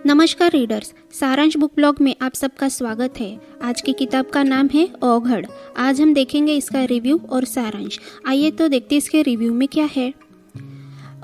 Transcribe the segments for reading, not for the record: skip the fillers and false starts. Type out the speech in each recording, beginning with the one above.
नमस्कार रीडर्स, सारांश book blog में आप सबका स्वागत है। आज की किताब का नाम है ओघड़। आज हम देखेंगे इसका रिव्यू और सारांश। आइए तो देखते इसके रिव्यू में क्या है।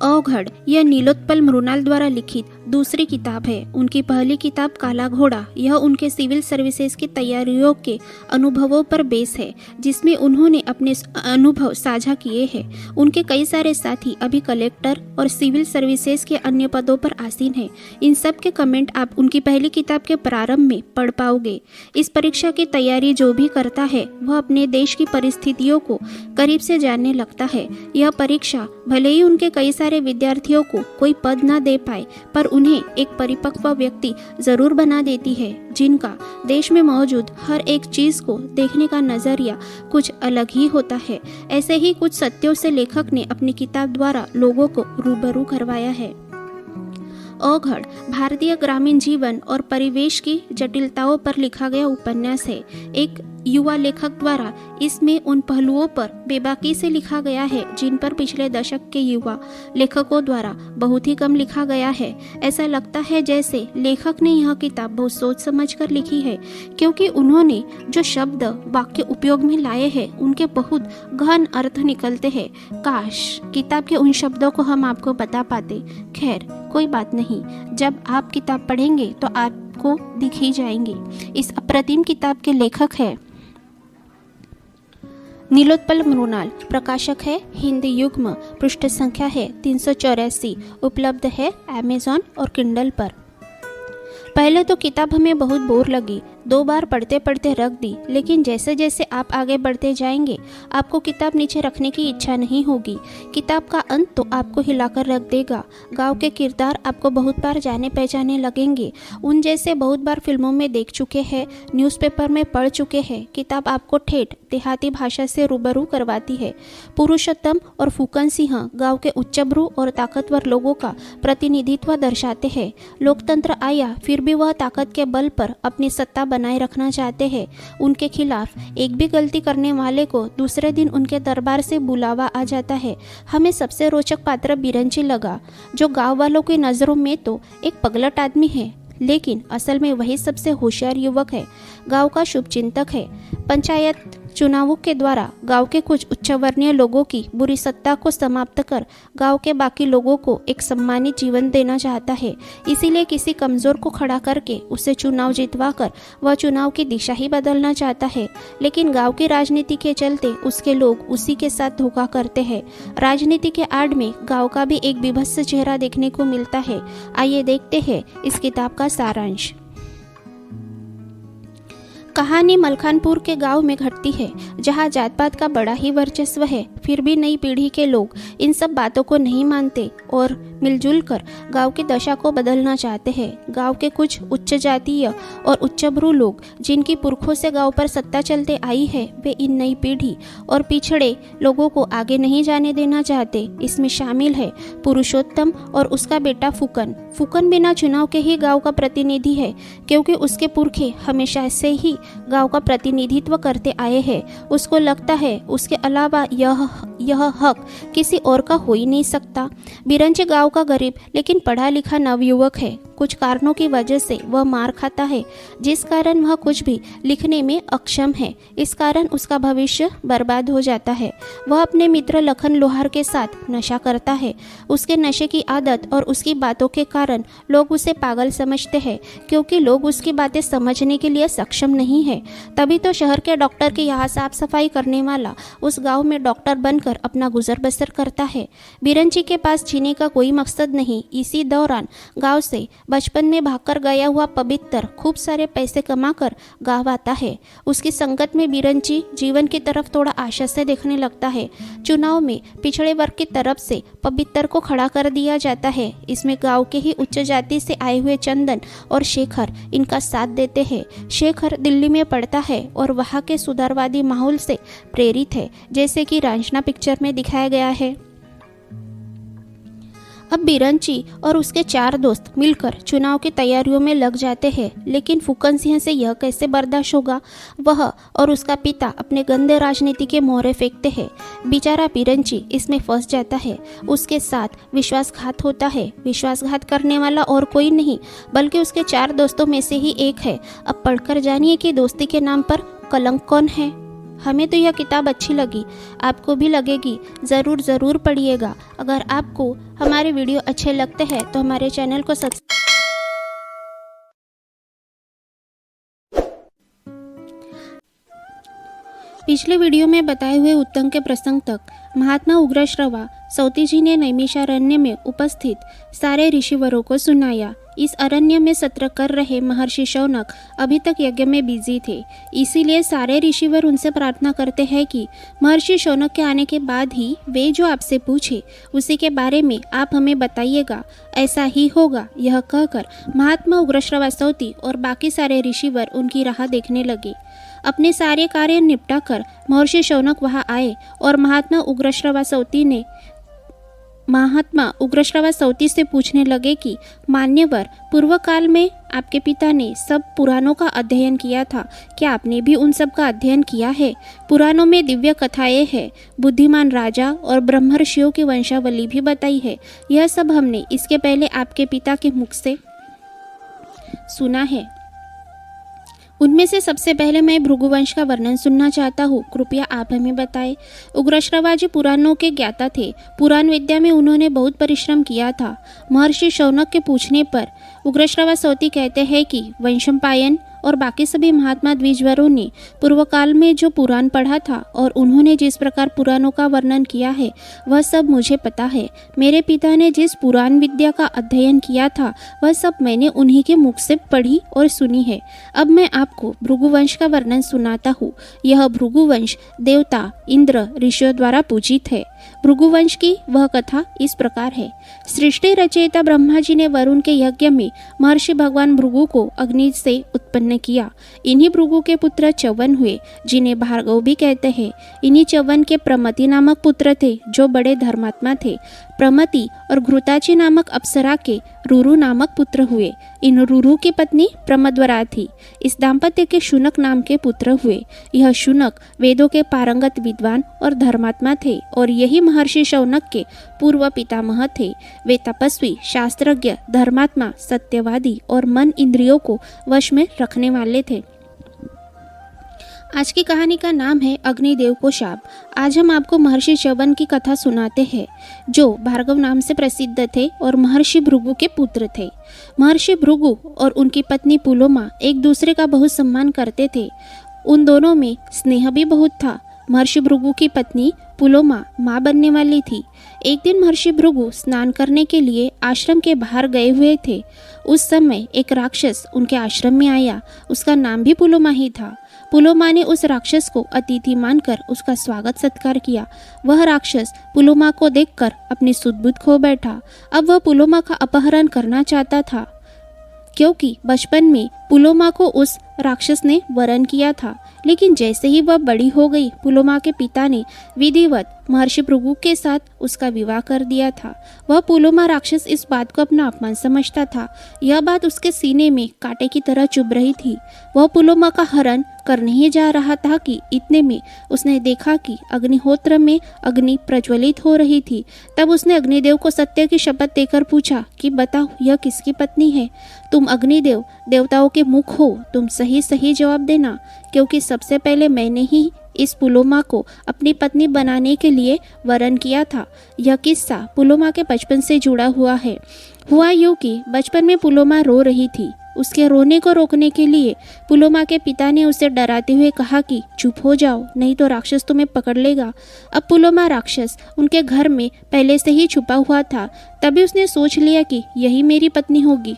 ओघड़ यह नीलोत्पल मृणाल द्वारा लिखित दूसरी किताब है। उनकी पहली किताब काला घोड़ा यह उनके सिविल सर्विसेज की तैयारियों के अनुभवों पर बेस है, जिसमें उन्होंने अपने अनुभव साझा किए हैं। उनके कई सारे साथी अभी कलेक्टर और सिविल सर्विसेज के अन्य पदों पर आसीन हैं। इन सब के कमेंट आप उनकी पहली किताब के प्रारंभ में पढ़ पाओगे। इस परीक्षा की तैयारी जो भी करता है वह अपने देश की परिस्थितियों को करीब से जानने लगता है। यह परीक्षा भले ही उनके कई सारे विद्यार्थियों को कोई पद न दे पाए, पर उन्हें एक परिपक्व व्यक्ति जरूर बना देती है, जिनका देश में मौजूद हर एक चीज को देखने का नजरिया कुछ अलग ही होता है। ऐसे ही कुछ सत्यों से लेखक ने अपनी किताब द्वारा लोगों को रूबरू करवाया है। ओघड़ भारतीय ग्रामीण जीवन और परिवेश की जटिलताओं पर लिखा गया उपन्यास है। एक युवा लेखक द्वारा इसमें उन पहलुओं पर बेबाकी से लिखा गया है जिन पर पिछले दशक के युवा लेखकों द्वारा बहुत ही कम लिखा गया है। ऐसा लगता है जैसे लेखक ने यह किताब बहुत सोच समझ कर लिखी है, क्योंकि उन्होंने जो शब्द वाक्य उपयोग में लाए हैं उनके बहुत गहन अर्थ निकलते हैं। काश किताब के उन शब्दों को हम आपको बता पाते। खैर कोई बात नहीं, जब आप किताब पढ़ेंगे तो आपको दिख ही जाएंगे। इस अप्रतिम किताब के लेखक है नीलोत्पल मृणाल, प्रकाशक है हिंदी युग्म, पृष्ठ संख्या है 384, उपलब्ध है अमेज़न और किंडल पर। पहले तो किताब हमें बहुत बोर लगी, 2 बार पढ़ते पढ़ते रख दी, लेकिन जैसे जैसे आप आगे बढ़ते जाएंगे आपको किताब नीचे रखने की इच्छा नहीं होगी। किताब का अंत तो आपको हिलाकर रख देगा। गांव के किरदार आपको बहुत बार जाने पहचाने लगेंगे, उन जैसे बहुत बार फिल्मों में देख चुके हैं, न्यूज़पेपर में पढ़ चुके हैं। किताब आपको ठेठ देहाती भाषा से रूबरू करवाती है। पुरुषोत्तम और फूकन सिंह गाँव के उच्चभ्रू और ताकतवर लोगों का प्रतिनिधित्व दर्शाते हैं। लोकतंत्र आया फिर भी वह ताकत के बल पर अपनी सत्ता बनाए रखना चाहते हैं। उनके खिलाफ एक भी गलती करने वाले को दूसरे दिन उनके दरबार से बुलावा आ जाता है। हमें सबसे रोचक पात्र बिरंची लगा, जो गांव वालों की नज़रों में तो एक पगलट आदमी है, लेकिन असल में वही सबसे होशियार युवक है, गांव का शुभचिंतक है। पंचायत चुनावों के द्वारा गांव के कुछ उच्चवर्णीय लोगों की बुरी सत्ता को समाप्त कर गांव के बाकी लोगों को एक सम्मानित जीवन देना चाहता है। इसीलिए किसी कमजोर को खड़ा करके उसे चुनाव जितवाकर वह चुनाव की दिशा ही बदलना चाहता है, लेकिन गांव की राजनीति के चलते उसके लोग उसी के साथ धोखा करते हैं। राजनीति के आड़ में गाँव का भी एक बीभत्स चेहरा देखने को मिलता है। आइए देखते हैं इस किताब का सारांश। कहानी मलखानपुर के गांव में घटती है, जहां जात पात का बड़ा ही वर्चस्व है। फिर भी नई पीढ़ी के लोग इन सब बातों को नहीं मानते और मिलजुल कर गांव की दशा को बदलना चाहते हैं। गांव के कुछ उच्च जातीय और उच्चभ्रू लोग, जिनकी पुरखों से गांव पर सत्ता चलते आई है, वे इन नई पीढ़ी और पिछड़े लोगों को आगे नहीं जाने देना चाहते। इसमें शामिल है पुरुषोत्तम और उसका बेटा फूकन। फूकन बिना चुनाव के ही गाँव का प्रतिनिधि है, क्योंकि उसके पुरखे हमेशा से ही गांव का प्रतिनिधित्व करते आए हैं। उसको लगता है उसके अलावा यह हक किसी और का हो ही नहीं सकता। बिरंची गांव का गरीब लेकिन पढ़ा लिखा नवयुवक है। कुछ कारणों की वजह से वह मार खाता है, जिस कारण वह कुछ भी लिखने में अक्षम है। इस कारण उसका भविष्य बर्बाद हो जाता है। वह अपने मित्र लखन लोहार के साथ नशा करता है। उसके नशे की आदत और उसकी बातों के कारण लोग उसे पागल समझते हैं, क्योंकि लोग उसकी बातें समझने के लिए सक्षम नहीं है। तभी तो शहर के डॉक्टर के यहाँ साफ सफाई करने वाला उस गाँव में डॉक्टर बनकर अपना गुजर बसर करता है। बिरंची के पास जीने का कोई मकसद नहीं। इसी दौरान गाँव से बचपन में भागकर गया हुआ पवित्र खूब सारे पैसे कमाकर गाँव आता है। उसकी संगत में बिरंची जीवन की तरफ थोड़ा आशा से देखने लगता है। चुनाव में पिछड़े वर्ग की तरफ से पवित्र को खड़ा कर दिया जाता है। इसमें गाँव के ही उच्च जाति से आए हुए चंदन और शेखर इनका साथ देते हैं। शेखर दिल्ली में पढ़ता है और वहाँ के सुधारवादी माहौल से प्रेरित है, जैसे कि रांझना पिक्चर में दिखाया गया है। अब बिरंची और उसके 4 दोस्त मिलकर चुनाव की तैयारियों में लग जाते हैं, लेकिन फूकन सिंह से यह कैसे बर्दाश्त होगा। वह और उसका पिता अपने गंदे राजनीति के मोहरे फेंकते हैं। बेचारा बिरंची इसमें फंस जाता है। उसके साथ विश्वासघात होता है। विश्वासघात करने वाला और कोई नहीं बल्कि उसके 4 दोस्तों में से ही एक है। अब पढ़कर जानिए कि दोस्ती के नाम पर कलंक कौन है। हमें तो यह किताब अच्छी लगी, आपको भी लगेगी। ज़रूर पढ़िएगा। अगर आपको हमारे वीडियो अच्छे लगते हैं तो हमारे चैनल को सब्सक्राइब। पिछले वीडियो में बताए हुए उत्तंक के प्रसंग तक महात्मा उग्रश्रवा सौती जी ने नैमिषारण्य में उपस्थित सारे ऋषिवरों को सुनाया। इस अरण्य में सत्र कर रहे महर्षि शौनक अभी तक यज्ञ में बिजी थे, इसीलिए सारे ऋषिवर उनसे प्रार्थना करते हैं कि महर्षि शौनक के आने के बाद ही वे जो आपसे पूछे उसी के बारे में आप हमें बताइएगा। ऐसा ही होगा। यह कहकर महात्मा उग्रश्रवा सौती और बाकी सारे ऋषिवर उनकी राह देखने लगे। अपने सारे कार्य निपटाकर महर्षि शौनक वहां आए और महात्मा उग्रश्रवा सौती से पूछने लगे कि मान्यवर, पूर्व काल में आपके पिता ने सब पुराणों का अध्ययन किया था, क्या आपने भी उन सब का अध्ययन किया है? पुराणों में दिव्य कथाएं हैं, बुद्धिमान राजा और ब्रह्मर्षियों की वंशावली भी बताई है। यह सब हमने इसके पहले आपके पिता के मुख से सुना है। उनमें से सबसे पहले मैं भृगुवंश का वर्णन सुनना चाहता हूँ, कृपया आप हमें बताएं। उग्रश्रवा जी पुराणों के ज्ञाता थे। पुराण विद्या में उन्होंने बहुत परिश्रम किया था। महर्षि शौनक के पूछने पर उग्रश्रवा सौती कहते हैं कि वैशंपायन और बाकी सभी महात्मा द्विजवरों ने पूर्व काल में जो पुराण पढ़ा था और उन्होंने जिस प्रकार पुराणों का वर्णन किया है वह सब मुझे पता है। मेरे पिता ने जिस पुराण विद्या का अध्ययन किया था वह सब मैंने उन्हीं के मुख से पढ़ी और सुनी है। अब मैं आपको भृगुवंश का वर्णन सुनाता हूँ। यह भृगुवंश देवता, इंद्र, ऋषियों द्वारा पूजित है। भृगुवंश की वह कथा इस प्रकार है। सृष्टि रचयिता ब्रह्मा जी ने वरुण के यज्ञ में महर्षि भगवान भृगु को अग्नि से उत्पन्न किया। इन्हीं भृगु के पुत्र च्यवन हुए, जिन्हें भार्गव भी कहते हैं। इन्हीं च्यवन के प्रमति नामक पुत्र थे, जो बड़े धर्मात्मा थे। प्रमति और घृताची नामक अप्सरा के रुरु नामक पुत्र हुए। इन रुरु की पत्नी प्रमद्वरा थी। इस दाम्पत्य के शुनक नाम के पुत्र हुए। यह शुनक वेदों के पारंगत विद्वान और धर्मात्मा थे और यही महर्षि शौनक के पूर्व पितामह थे। वे तपस्वी, शास्त्रज्ञ, धर्मात्मा, सत्यवादी और मन इंद्रियों को वश में रखने वाले थे। आज की कहानी का नाम है अग्निदेव को शाप। आज हम आपको महर्षि च्यवन की कथा सुनाते हैं, जो भार्गव नाम से प्रसिद्ध थे और महर्षि भृगु के पुत्र थे। महर्षि भृगु और उनकी पत्नी पुलोमा एक दूसरे का बहुत सम्मान करते थे। उन दोनों में स्नेह भी बहुत था। महर्षि भृगु की पत्नी पुलोमा माँ बनने वाली थी। एक दिन महर्षि भृगु स्नान करने के लिए आश्रम के बाहर गए हुए थे। उस समय एक राक्षस उनके आश्रम में आया। उसका नाम भी पुलोमा ही था। पुलोमा ने उस राक्षस को अतिथि मानकर उसका स्वागत सत्कार किया। वह राक्षस पुलोमा को देखकर अपनी सुध-बुध खो बैठा। अब वह पुलोमा का अपहरण करना चाहता था, क्योंकि बचपन में पुलोमा को उस राक्षस ने वरण किया था। लेकिन जैसे ही वह बड़ी हो गई, पुलोमा के पिता ने विधिवत महर्षि भृगु के साथ उसका विवाह कर दिया था। वह पुलोमा राक्षस इस बात को अपना अपमान समझता था। यह बात उसके सीने में कांटे की तरह चुभ रही थी। वह पुलोमा का हरण करने ही जा रहा था कि इतने में उसने देखा कि अग्निहोत्र में अग्नि प्रज्वलित हो रही थी। तब उसने अग्निदेव को सत्य की शपथ देकर पूछा कि बताओ, यह किसकी पत्नी है? तुम अग्निदेव, देवताओं के मुख हो, तुम सही जवाब देना, क्योंकि सबसे पहले मैंने ही इस पुलोमा को अपनी पत्नी बनाने के लिए वरण किया था। यह किस्सा पुलोमा के बचपन से जुड़ा हुआ है। हुआ यूं कि बचपन में पुलोमा रो रही थी। उसके रोने को रोकने के लिए पुलोमा के पिता ने उसे डराते हुए कहा कि चुप हो जाओ, नहीं तो राक्षस तुम्हें पकड़ लेगा। अब पुलोमा राक्षस उनके घर में पहले से ही छुपा हुआ था। तभी उसने सोच लिया कि यही मेरी पत्नी होगी।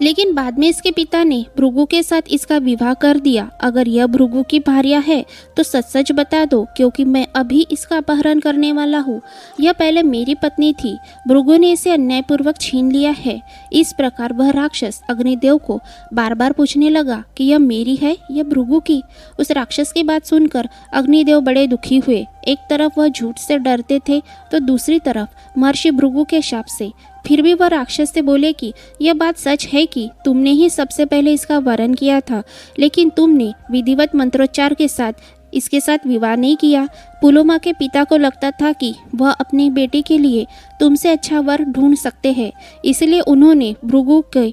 लेकिन बाद में इसके पिता ने भृगु के साथ इसका विवाह कर दिया। अगर यह भृगु की भार्या है तो सच सच बता दो, क्योंकि मैं अभी इसका अपहरण करने वाला हूँ। यह पहले मेरी पत्नी थी, भृगु ने इसे अन्यायपूर्वक छीन लिया है। इस प्रकार वह राक्षस अग्निदेव को बार बार पूछने लगा कि यह मेरी है या भृगु की। उस राक्षस की बात सुनकर अग्निदेव बड़े दुखी हुए। एक तरफ वह झूठ से डरते थे तो दूसरी तरफ महर्षि भृगु के शाप से। फिर भी वह राक्षस से बोले कि यह बात सच है कि तुमने ही सबसे पहले इसका वरण किया था, लेकिन तुमने विधिवत मंत्रोच्चार के साथ इसके साथ विवाह नहीं किया। पुलोमा के पिता को लगता था कि वह अपनी बेटी के लिए तुमसे अच्छा वर ढूंढ सकते हैं, इसलिए उन्होंने भृगु के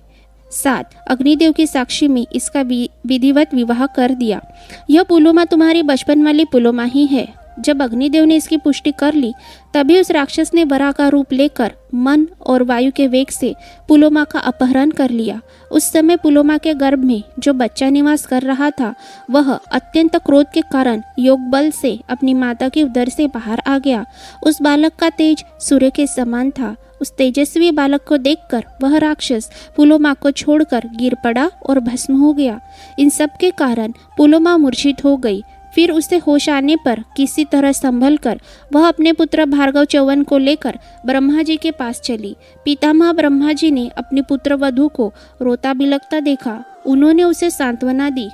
साथ अग्निदेव की साक्षी में इसका विधिवत विवाह कर दिया। यह पुलोमा तुम्हारी बचपन वाली पुलोमा ही है। जब अग्निदेव ने इसकी पुष्टि कर ली, तभी उस राक्षस ने वराह का रूप लेकर मन और वायु के वेग से पुलोमा का अपहरण कर लिया। उस समय पुलोमा के गर्भ में जो बच्चा निवास कर रहा था, वह अत्यंत क्रोध के कारण योग बल से अपनी माता के उदर से बाहर आ गया। उस बालक का तेज सूर्य के समान था। उस तेजस्वी बालक को देखकर वह राक्षस पुलोमा को छोड़कर गिर पड़ा और भस्म हो गया। इन सब के कारण पुलोमा मूर्छित हो गई। फिर उसे होश आने पर किसी तरह संभल कर वह अपने पुत्र भार्गव च्यवन को लेकर ब्रह्मा जी के पास चली। पितामह ब्रह्मा जी ने अपनी पुत्र वधू को रोता बिलखता देखा। उन्होंने उसे सांत्वना दी।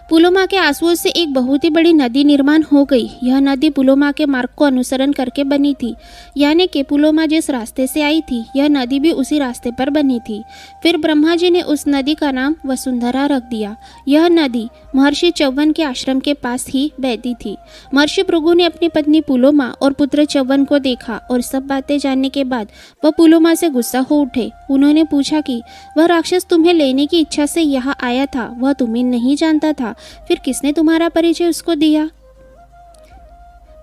पुलोमा के आंसुओं से एक बहुत ही बड़ी नदी निर्माण हो गई। यह नदी पुलोमा के मार्ग को अनुसरण करके बनी थी, यानी कि पुलोमा जिस रास्ते से आई थी, यह नदी भी उसी रास्ते पर बनी थी। फिर ब्रह्मा जी ने उस नदी का नाम वसुंधरा रख दिया। यह नदी महर्षि च्यवन के आश्रम के पास ही बहती थी। महर्षि भृगु ने अपनी पत्नी पुलोमा और पुत्र च्यवन को देखा और सब बातें जानने के बाद वह पुलोमा से गुस्सा हो उठे। उन्होंने पूछा कि वह राक्षस तुम्हें लेने की इच्छा से यहाँ आया था, वह तुम्हें नहीं जानता था, फिर किसने तुम्हारा परिचय उसको दिया?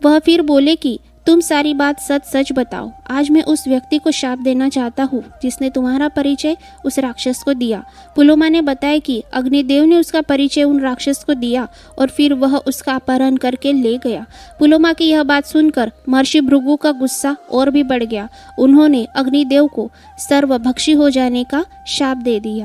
वह फिर बोले कि तुम सारी बात सच सच बताओ। आज मैं उस व्यक्ति को शाप देना चाहता हूँ जिसने तुम्हारा परिचय उस राक्षस को दिया। पुलोमा ने बताया कि अग्निदेव ने उसका परिचय उन राक्षस को दिया और फिर वह उसका अपहरण करके ले गया। पुलोमा की यह बात सुनकर महर्षि भृगु का गुस्सा और भी बढ़ गया। उन्होंने अग्निदेव को सर्वभक्षी हो जाने का शाप दे दिया।